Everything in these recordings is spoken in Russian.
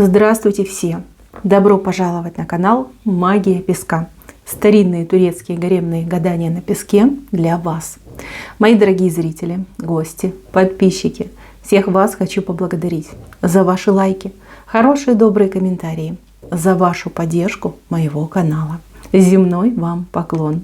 Здравствуйте все! Добро пожаловать на канал Магия Песка. Старинные турецкие гаремные гадания на песке для вас. Мои дорогие зрители, гости, подписчики, всех вас хочу поблагодарить за ваши лайки, хорошие добрые комментарии, за вашу поддержку моего канала. Земной вам поклон.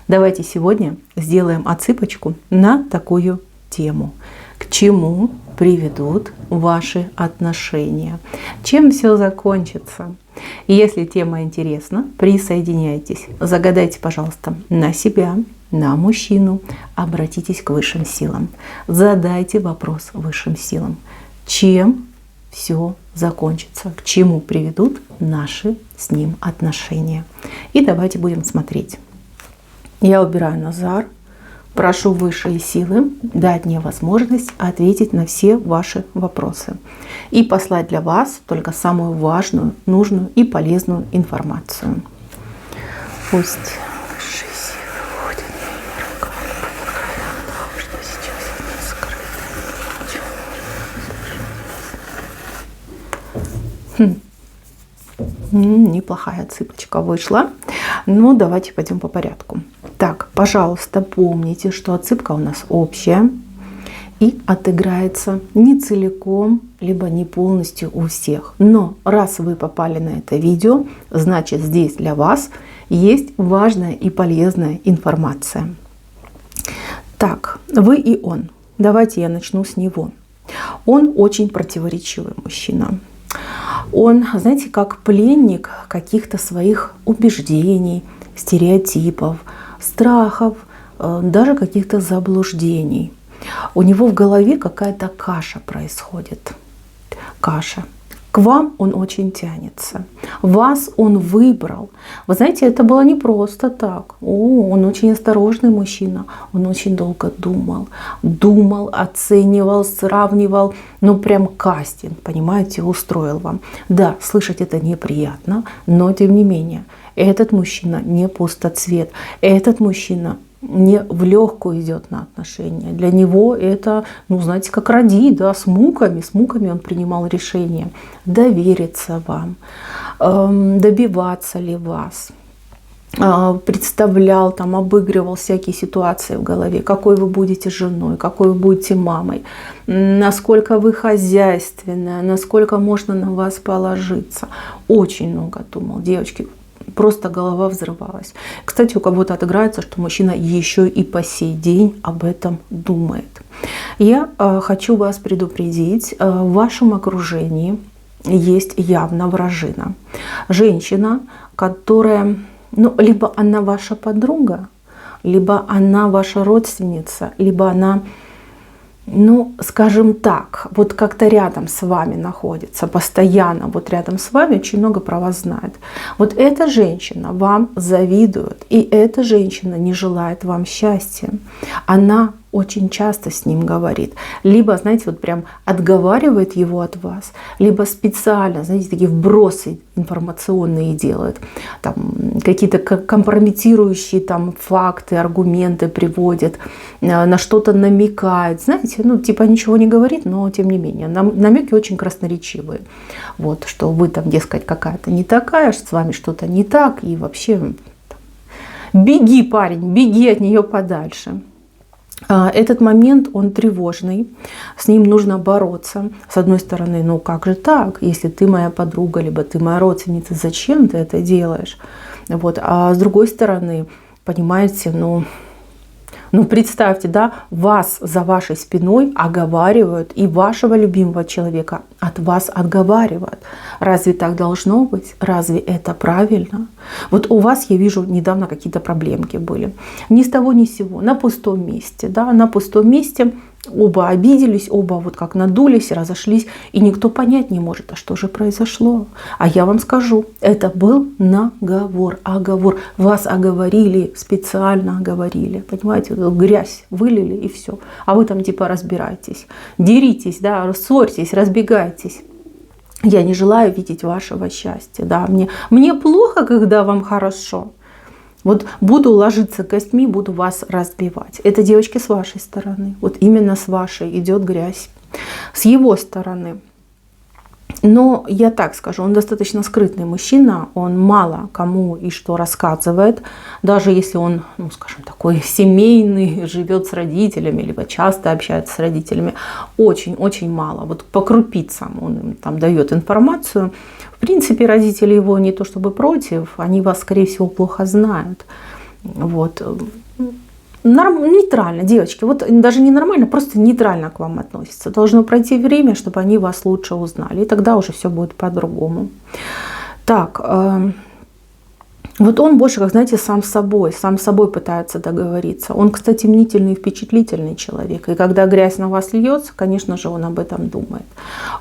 Давайте сегодня сделаем отсыпочку на такую тему. К чему приведут ваши отношения? Чем все закончится? И если тема интересна, присоединяйтесь. Загадайте, пожалуйста, на себя, на мужчину. Обратитесь к высшим силам. Задайте вопрос высшим силам. Чем все закончится? К чему приведут наши с ним отношения? И давайте будем смотреть. Я убираю Назар. Прошу высшие силы дать мне возможность ответить на все ваши вопросы и послать для вас только самую важную, нужную и полезную информацию. Пусть высшие силы вводят моими руками, что сейчас от нас скрыто. Неплохая отсыпочка вышла. Ну, давайте пойдем по порядку. Так, пожалуйста, помните, что отсыпка у нас общая и отыграется не целиком, либо не полностью у всех. Но раз вы попали на это видео, значит здесь для вас есть важная и полезная информация. Так, вы и он. Давайте я начну с него. Он очень противоречивый мужчина. Он, знаете, как пленник каких-то своих убеждений, стереотипов, страхов, даже каких-то заблуждений. У него в голове какая-то каша происходит. Каша. К вам он очень тянется. Вас он выбрал. Вы знаете, это было не просто так. Он очень осторожный мужчина. Он очень долго думал. Думал, оценивал, сравнивал. Ну, прям кастинг, понимаете, устроил вам. Да, слышать это неприятно, но тем не менее. Этот мужчина не пустоцвет. Этот мужчина не в легкую идет на отношения. Для него это, ну, знаете, как родить, да, с муками он принимал решение. Довериться вам, добиваться ли вас. Представлял, там, обыгрывал всякие ситуации в голове, какой вы будете женой, какой вы будете мамой, насколько вы хозяйственная, насколько можно на вас положиться. Очень много думал, девочки. Просто голова взрывалась. Кстати, у кого-то отыграется, что мужчина еще и по сей день об этом думает. Я хочу вас предупредить, в вашем окружении есть явно вражина. Женщина, которая, ну, либо она ваша подруга, либо она ваша родственница, либо она, ну, скажем так, вот как-то рядом с вами находится, постоянно вот рядом с вами, очень много про вас знает. Вот эта женщина вам завидует, и эта женщина не желает вам счастья. Она очень часто с ним говорит. Либо, знаете, вот прям отговаривает его от вас, либо специально, знаете, такие вбросы информационные делает. Там какие-то компрометирующие там факты, аргументы приводит, на что-то намекает. Знаете, ну типа ничего не говорит, но тем не менее. Намеки очень красноречивые. Вот, что вы там, дескать, какая-то не такая, с вами что-то не так. И вообще беги, парень, беги от нее подальше. Этот момент, он тревожный, с ним нужно бороться. С одной стороны, ну как же так, если ты моя подруга, либо ты моя родственница, зачем ты это делаешь? Вот. А с другой стороны, понимаете, ну представьте, да, вас за вашей спиной оговаривают, и вашего любимого человека от вас отговаривают. Разве так должно быть? Разве это правильно? Вот у вас, я вижу, недавно какие-то проблемки были. Ни с того ни с сего, на пустом месте, да, на пустом месте. Оба обиделись, оба вот как надулись, разошлись, и никто понять не может, а что же произошло. А я вам скажу, это был наговор, оговор. Вас оговорили, специально оговорили, понимаете, грязь вылили и все. А вы там типа разбирайтесь, деритесь, да, ссорьтесь, разбегайтесь. Я не желаю видеть вашего счастья, да, мне плохо, когда вам хорошо. Вот буду ложиться костьми, буду вас разбивать. Это, девочки, с вашей стороны. Вот именно с вашей идет грязь. С его стороны Но я так скажу, он достаточно скрытный мужчина, он мало кому и что рассказывает, даже если он, ну, скажем, такой семейный, живет с родителями, либо часто общается с родителями, очень-очень мало. Вот по крупицам он им там дает информацию. В принципе, родители его не то чтобы против, они вас, скорее всего, плохо знают. Вот. Нейтрально, девочки, вот даже не нормально, просто нейтрально к вам относятся. Должно пройти время, чтобы они вас лучше узнали, и тогда уже все будет по-другому. Так, вот он больше, как знаете, сам с собой пытается договориться. Он, кстати, мнительный и впечатлительный человек. И когда грязь на вас льется, конечно же, он об этом думает.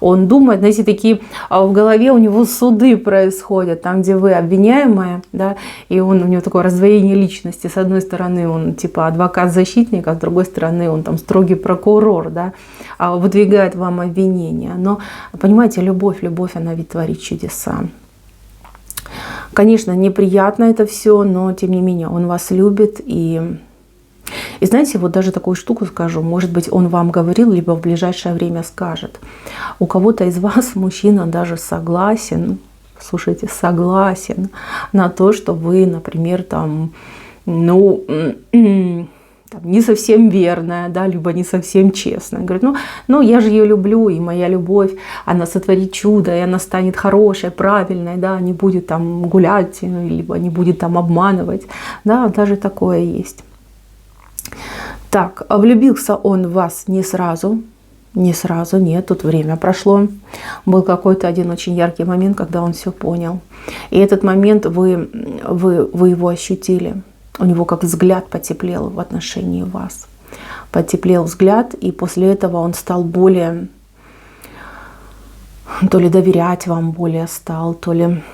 Он думает, знаете, такие в голове у него суды происходят, там, где вы обвиняемая, да, и у него такое раздвоение личности. С одной стороны, он типа адвокат-защитник, а с другой стороны, он там строгий прокурор, да, выдвигает вам обвинения. Но, понимаете, любовь, она ведь творит чудеса. Конечно, неприятно это все, но тем не менее он вас любит. И знаете, вот даже такую штуку скажу, может быть, он вам говорил, либо в ближайшее время скажет. У кого-то из вас мужчина даже согласен, слушайте, согласен на то, что вы, например, там, ну, не совсем верная, да, либо не совсем честная. Говорит, ну, я же ее люблю, и моя любовь, она сотворит чудо, и она станет хорошей, правильной, да, не будет там гулять, либо не будет там обманывать. Да, даже такое есть. Так, влюбился он в вас не сразу, нет, тут время прошло. Был какой-то один очень яркий момент, когда он все понял. И этот момент вы его ощутили. У него как взгляд потеплел в отношении вас. Потеплел взгляд, и после этого он стал более, то ли доверять вам более стал, то ли,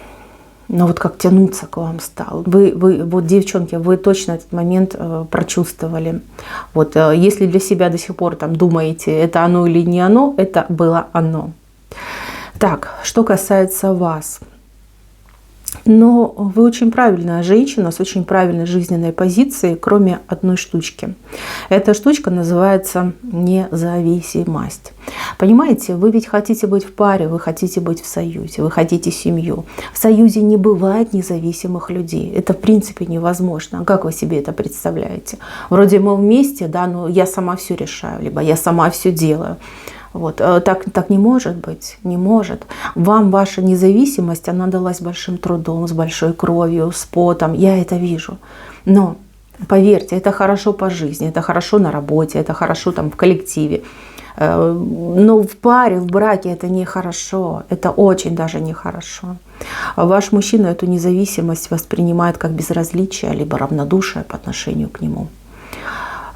ну вот как тянуться к вам стал. Вы вот, девчонки, вы точно этот момент прочувствовали. Вот если для себя до сих пор там думаете, это оно или не оно, это было оно. Так, что касается вас. Но вы очень правильная женщина с очень правильной жизненной позицией, кроме одной штучки. Эта штучка называется независимость. Понимаете, вы ведь хотите быть в паре, вы хотите быть в союзе, вы хотите семью. В союзе не бывает независимых людей. Это в принципе невозможно. Как вы себе это представляете? Вроде мы вместе, да, но я сама все решаю, либо я сама все делаю. Вот. Так не может быть, не может. Вам ваша независимость, она далась большим трудом, с большой кровью, с потом, я это вижу. Но поверьте, это хорошо по жизни, это хорошо на работе, это хорошо там в коллективе. Но в паре, в браке это нехорошо, это очень даже нехорошо. Ваш мужчина эту независимость воспринимает как безразличие, либо равнодушие по отношению к нему.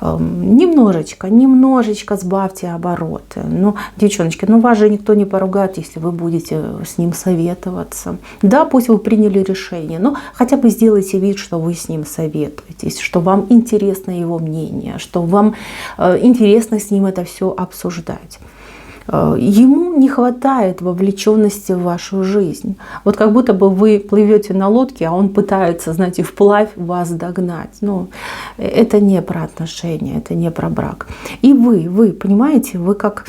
Немножечко сбавьте обороты. Ну, девчоночки, вас же никто не поругает, если вы будете с ним советоваться. Да, пусть вы приняли решение, но хотя бы сделайте вид, что вы с ним советуетесь, что вам интересно его мнение, что вам интересно с ним это все обсуждать. Ему не хватает вовлеченности в вашу жизнь. Вот как будто бы вы плывете на лодке, а он пытается, знаете, вплавь вас догнать. Ну, это не про отношения, это не про брак. И вы понимаете, вы как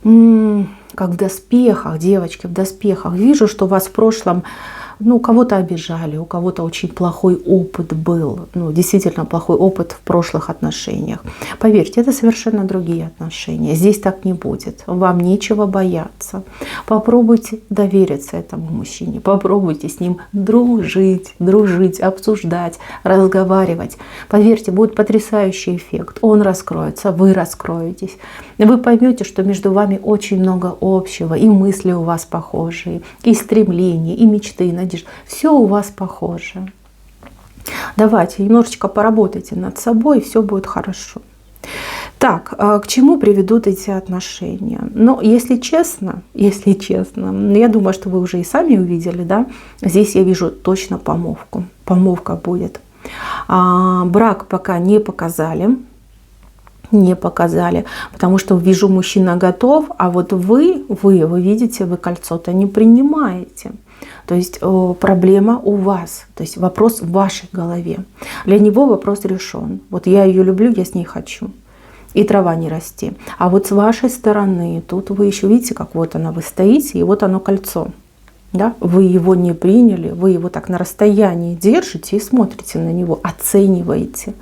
в доспехах, девочки, в доспехах. Вижу, что вас в прошлом, кого-то обижали, у кого-то очень плохой опыт был. Действительно плохой опыт в прошлых отношениях. Поверьте, это совершенно другие отношения. Здесь так не будет. Вам нечего бояться. Попробуйте довериться этому мужчине. Попробуйте с ним дружить, обсуждать, разговаривать. Поверьте, будет потрясающий эффект. Он раскроется, вы раскроетесь. Вы поймете, что между вами очень много общего. И мысли у вас похожие, и стремления, и мечты, и надежды. Все у вас похоже. Давайте немножечко поработайте над собой, и все будет хорошо. Так, к чему приведут эти отношения? Если честно, я думаю, что вы уже и сами увидели, да, здесь я вижу точно помолвку. Помолвка будет. Брак пока не показали, потому что вижу, мужчина готов, а вот вы видите, вы кольцо-то не принимаете. То есть проблема у вас, то есть вопрос в вашей голове. Для него вопрос решен. Вот я ее люблю, я с ней хочу. и трава не расти. А вот с вашей стороны, тут вы еще видите, как вот она, вы стоите, и вот оно кольцо. Да? Вы его не приняли, вы его так на расстоянии держите и смотрите на него, оцениваете.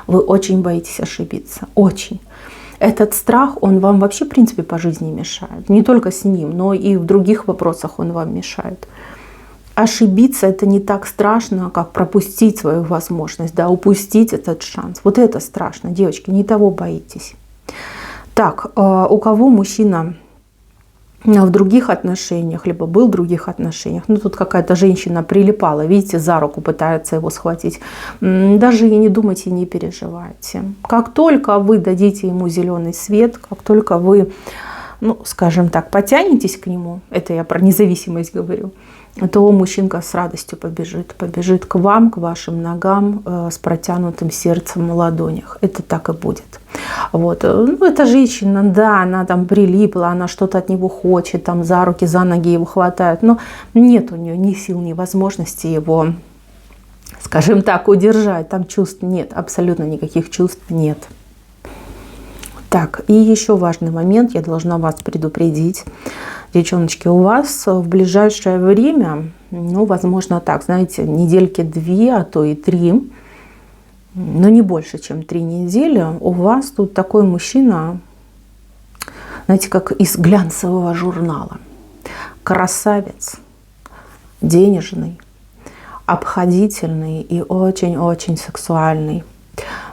Вы очень боитесь ошибиться, очень. Этот страх, он вам вообще, в принципе, по жизни мешает. Не только с ним, но и в других вопросах он вам мешает. Ошибиться — это не так страшно, как пропустить свою возможность, да, упустить этот шанс. Вот это страшно, девочки, не того боитесь. Так, у кого мужчина в других отношениях, либо был в других отношениях, ну тут какая-то женщина прилипала, видите, за руку пытается его схватить, даже и не думайте, не переживайте. Как только вы дадите ему зеленый свет, как только вы, ну, скажем так, потянетесь к нему, это я про независимость говорю, то мужчинка с радостью побежит к вам, к вашим ногам с протянутым сердцем в ладонях. Это так и будет. Вот. Ну, эта женщина, да, она там прилипла, она что-то от него хочет, там за руки, за ноги его хватает, но нет у нее ни сил, ни возможности его, скажем так, удержать. Там чувств нет, абсолютно никаких чувств нет. Так, и еще важный момент, я должна вас предупредить. Девчоночки, у вас в ближайшее время, ну, возможно так, знаете, недельки 2, а то и 3, но не больше, чем 3 недели, у вас тут такой мужчина, знаете, как из глянцевого журнала. Красавец, денежный, обходительный и очень-очень сексуальный.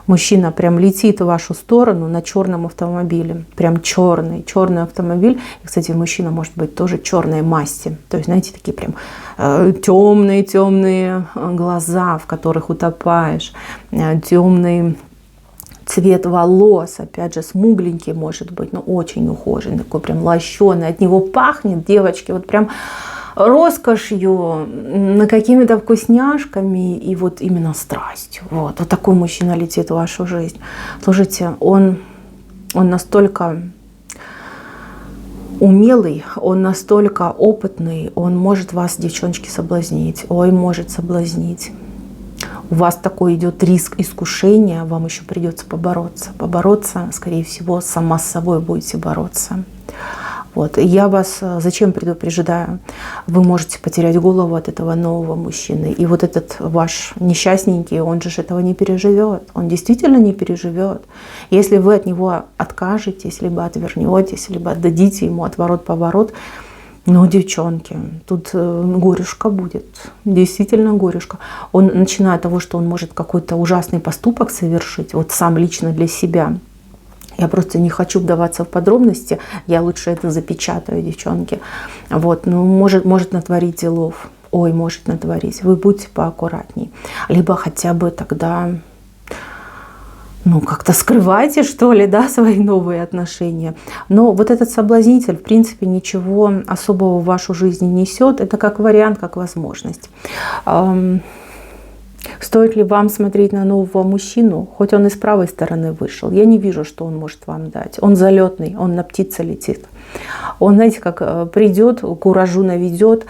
Мужчина прям летит в вашу сторону на черном автомобиле. Прям черный автомобиль. И, кстати, мужчина может быть тоже черной масти. То есть, знаете, такие прям темные глаза, в которых утопаешь. Темный цвет волос, опять же, смугленький может быть, но очень ухоженный, такой прям лощеный. От него пахнет, девочки, вот прям роскошью, какими-то вкусняшками и вот именно страстью. Вот такой мужчина летит в вашу жизнь. Слушайте, он настолько умелый, он настолько опытный, он может вас, девчоночки, соблазнить. Ой, может соблазнить. У вас такой идет риск искушения, вам еще придется побороться. Побороться, скорее всего, сама с собой будете бороться. Вот. И я вас зачем предупреждаю? Вы можете потерять голову от этого нового мужчины. И вот этот ваш несчастненький, он же этого не переживет. Он действительно не переживет. Если вы от него откажетесь, либо отвернетесь, либо отдадите ему отворот-поворот, ну, девчонки, тут горюшка будет. Действительно горюшка. Он, начиная от того, что он может какой-то ужасный поступок совершить, вот сам лично для себя. Я просто не хочу вдаваться в подробности, я лучше это запечатаю, девчонки. Вот, ну, может натворить делов, ой, может натворить. Вы будьте поаккуратней. Либо хотя бы тогда, ну, как-то скрывайте, что ли, да, свои новые отношения. Но вот этот соблазнитель, в принципе, ничего особого в вашу жизнь не несет. Это как вариант, как возможность. Стоит ли вам смотреть на нового мужчину, хоть он и с правой стороны вышел? Я не вижу, что он может вам дать. Он залетный, он на птице летит. Он, знаете, как придет, куражу наведет,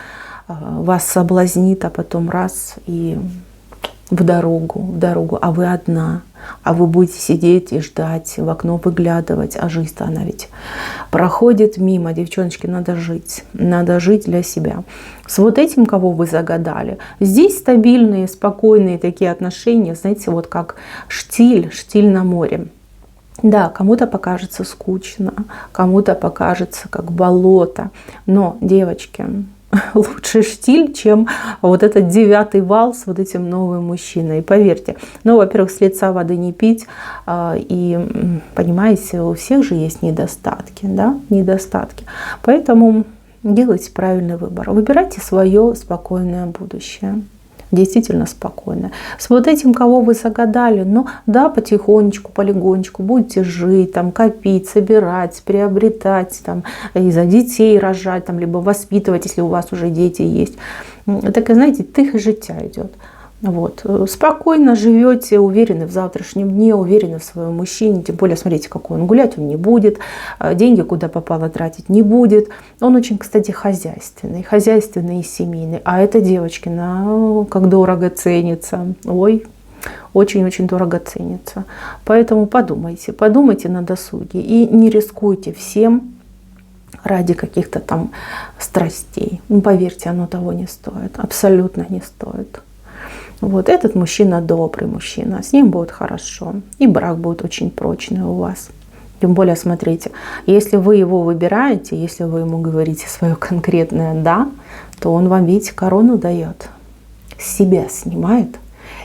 вас соблазнит, а потом раз и в дорогу, а вы одна. А вы будете сидеть и ждать, в окно выглядывать. А жизнь-то она ведь проходит мимо. Девчоночки, надо жить для себя. С вот этим, кого вы загадали, здесь стабильные, спокойные такие отношения, знаете, вот как штиль на море. Да, кому-то покажется скучно, кому-то покажется как болото. Но, девочки, лучше штиль, чем вот этот 9-й вал с вот этим новым мужчиной. Поверьте, ну, во-первых, с лица воды не пить. И, понимаете, у всех же есть недостатки, да, недостатки. Поэтому делайте правильный выбор. Выбирайте свое спокойное будущее. Действительно спокойно. С вот этим, кого вы загадали, ну да, потихонечку, полегонечку будете жить, там, копить, собирать, приобретать, там, и за детей рожать, там, либо воспитывать, если у вас уже дети есть. Так, знаете, тихо життя идет. Вот. Спокойно живете, уверены в завтрашнем дне, уверены в своем мужчине. Тем более, смотрите, какой он, гулять он не будет, деньги куда попало тратить не будет. Он очень, кстати, хозяйственный и семейный. А это, девочки, как дорого ценится. Ой, очень-очень дорого ценится. Поэтому подумайте на досуге и не рискуйте всем ради каких-то там страстей. Ну, поверьте, оно того не стоит, абсолютно не стоит. Вот этот мужчина добрый мужчина, с ним будет хорошо, и брак будет очень прочный у вас. Тем более, смотрите, если вы его выбираете, если вы ему говорите свое конкретное «да», то он вам, видите, корону дает, с себя снимает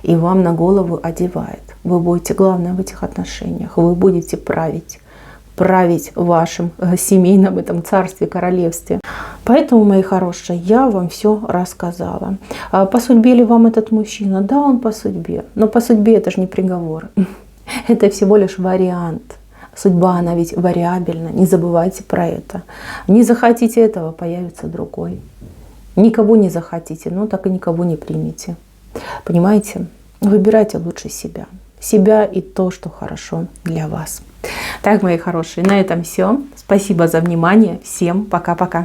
и вам на голову одевает. Вы будете главное в этих отношениях, вы будете править в вашем семейном этом царстве, королевстве. Поэтому, мои хорошие, я вам все рассказала. По судьбе ли вам этот мужчина? Да, он по судьбе. Но по судьбе это же не приговор. Это всего лишь вариант. Судьба, она ведь вариабельна. Не забывайте про это. Не захотите этого, появится другой. Никого не захотите, но так и никого не примите. Понимаете? Выбирайте лучше себя. Себя и то, что хорошо для вас. Так, мои хорошие, на этом все. Спасибо за внимание. Всем пока-пока.